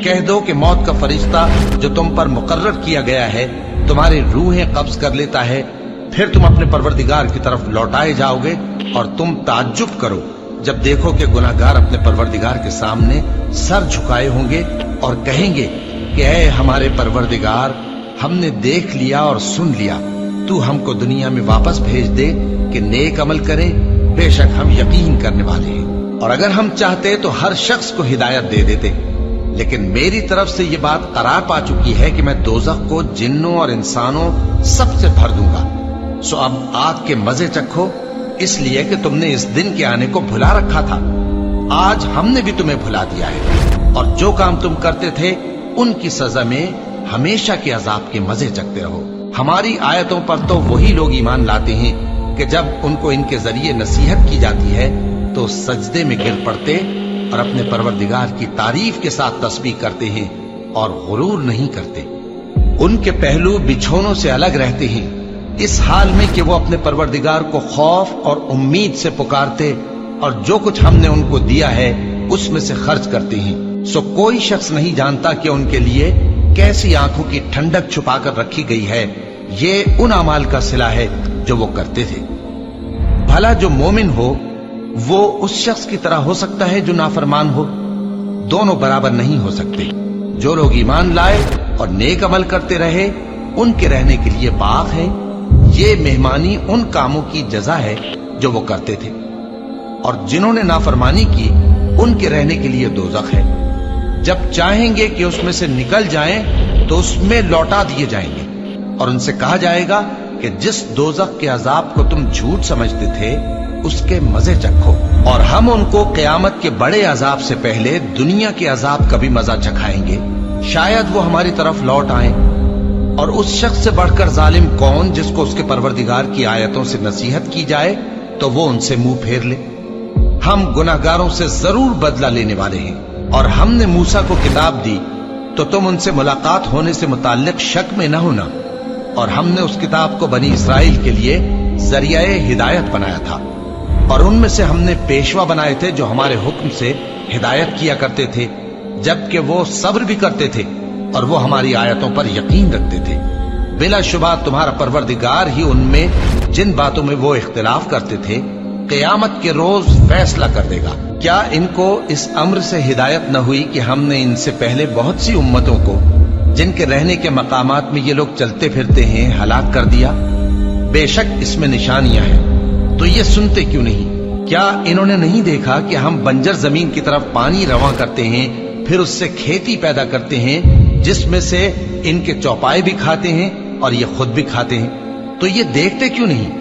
کہہ دو کہ موت کا فرشتہ جو تم پر مقرر کیا گیا ہے تمہاری روحیں قبض کر لیتا ہے، پھر تم اپنے پروردگار کی طرف لوٹائے جاؤ گے، اور تم تعجب کرو جب دیکھو کہ گناہگار اپنے پروردگار کے سامنے سر جھکائے ہوں گے اور کہیں گے کہ اے ہمارے پروردگار، ہم نے دیکھ لیا اور سن لیا، تو ہم کو دنیا میں واپس بھیج دے کہ نیک عمل کریں، بے شک ہم یقین کرنے والے ہیں۔ اور اگر ہم چاہتے تو ہر شخص کو ہدایت دے دیتے، لیکن میری طرف سے یہ بات قرار پا چکی ہے کہ میں دوزخ کو جنوں اور انسانوں سب سے بھر دوں گا، سو اب آگ کے مزے چکھو، اس لیے کہ تم نے اس دن کے آنے کو بھلا رکھا تھا، آج ہم نے بھی تمہیں بھلا دیا ہے، اور جو کام تم کرتے تھے ان کی سزا میں ہمیشہ کے عذاب کے مزے چکھتے رہو۔ ہماری آیتوں پر تو وہی لوگ ایمان لاتے ہیں کہ جب ان کو ان کے ذریعے نصیحت کی جاتی ہے تو سجدے میں گر پڑتے اور اپنے پروردگار کی تعریف کے ساتھ تسبیح کرتے ہیں اور غرور نہیں کرتے۔ ان کے پہلو بچھونوں سے الگ رہتے ہیں، اس حال میں کہ وہ اپنے پروردگار کو خوف اور امید سے پکارتے اور جو کچھ ہم نے ان کو دیا ہے اس میں سے خرچ کرتے ہیں۔ سو کوئی شخص نہیں جانتا کہ ان کے لیے کیسی آنکھوں کی ٹھنڈک چھپا کر رکھی گئی ہے، یہ ان اعمال کا صلہ ہے جو وہ کرتے تھے۔ بھلا جو مومن ہو وہ اس شخص کی طرح ہو سکتا ہے جو نافرمان ہو؟ دونوں برابر نہیں ہو سکتے۔ جو لوگ ایمان لائے اور نیک عمل کرتے رہے ان کے رہنے کے لیے باغ ہے، یہ مہمانی ان کاموں کی جزا ہے جو وہ کرتے تھے، اور جنہوں نے نافرمانی کی ان کے رہنے کے لیے دوزخ ہے، جب چاہیں گے کہ اس میں سے نکل جائیں تو اس میں لوٹا دیے جائیں گے، اور ان سے کہا جائے گا کہ جس دوزخ کے عذاب کو تم جھوٹ سمجھتے تھے اس کے مزے چکھو، اور ہم ان کو قیامت کے بڑے عذاب سے پہلے دنیا کے عذاب کا بھی مزہ چکھائیں گے، شاید وہ ہماری طرف لوٹ آئیں۔ اور اس شخص سے بڑھ کر ظالم کون جس کو اس کے پروردگار کی آیتوں سے نصیحت کی جائے تو وہ ان سے منہ پھیر لے۔ ہم گناہگاروں سے ضرور بدلہ لینے والے ہیں، اور ہم نے موسیٰ کو کتاب دی تو تم ان سے ملاقات ہونے سے متعلق شک میں نہ ہونا، اور ہم نے اس کتاب کو بنی اسرائیل کے لیے ذریعہ ہدایت بنایا تھا، اور ان میں سے ہم نے پیشوا بنائے تھے جو ہمارے حکم سے ہدایت کیا کرتے تھے، جبکہ وہ صبر بھی کرتے تھے اور وہ ہماری آیتوں پر یقین رکھتے تھے۔ بلا شبہ تمہارا پروردگار ہی ان میں جن باتوں میں وہ اختلاف کرتے تھے قیامت کے روز فیصلہ کر دے گا۔ کیا ان کو اس امر سے ہدایت نہ ہوئی کہ ہم نے ان سے پہلے بہت سی امتوں کو جن کے رہنے کے مقامات میں یہ لوگ چلتے پھرتے ہیں ہلاک کر دیا؟ بے شک اس میں نشانیاں ہیں، تو یہ سنتے کیوں نہیں؟ کیا انہوں نے نہیں دیکھا کہ ہم بنجر زمین کی طرف پانی رواں کرتے ہیں، پھر اس سے کھیتی پیدا کرتے ہیں جس میں سے ان کے چوپائے بھی کھاتے ہیں اور یہ خود بھی کھاتے ہیں؟ تو یہ دیکھتے کیوں نہیں؟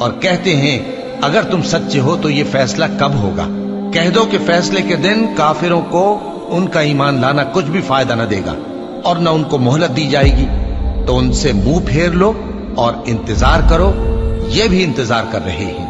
اور کہتے ہیں اگر تم سچے ہو تو یہ فیصلہ کب ہوگا؟ کہہ دو کہ فیصلے کے دن کافروں کو ان کا ایمان لانا کچھ بھی فائدہ نہ دے گا اور نہ ان کو مہلت دی جائے گی، تو ان سے منہ پھیر لو اور انتظار کرو، یہ بھی انتظار کر رہے ہیں۔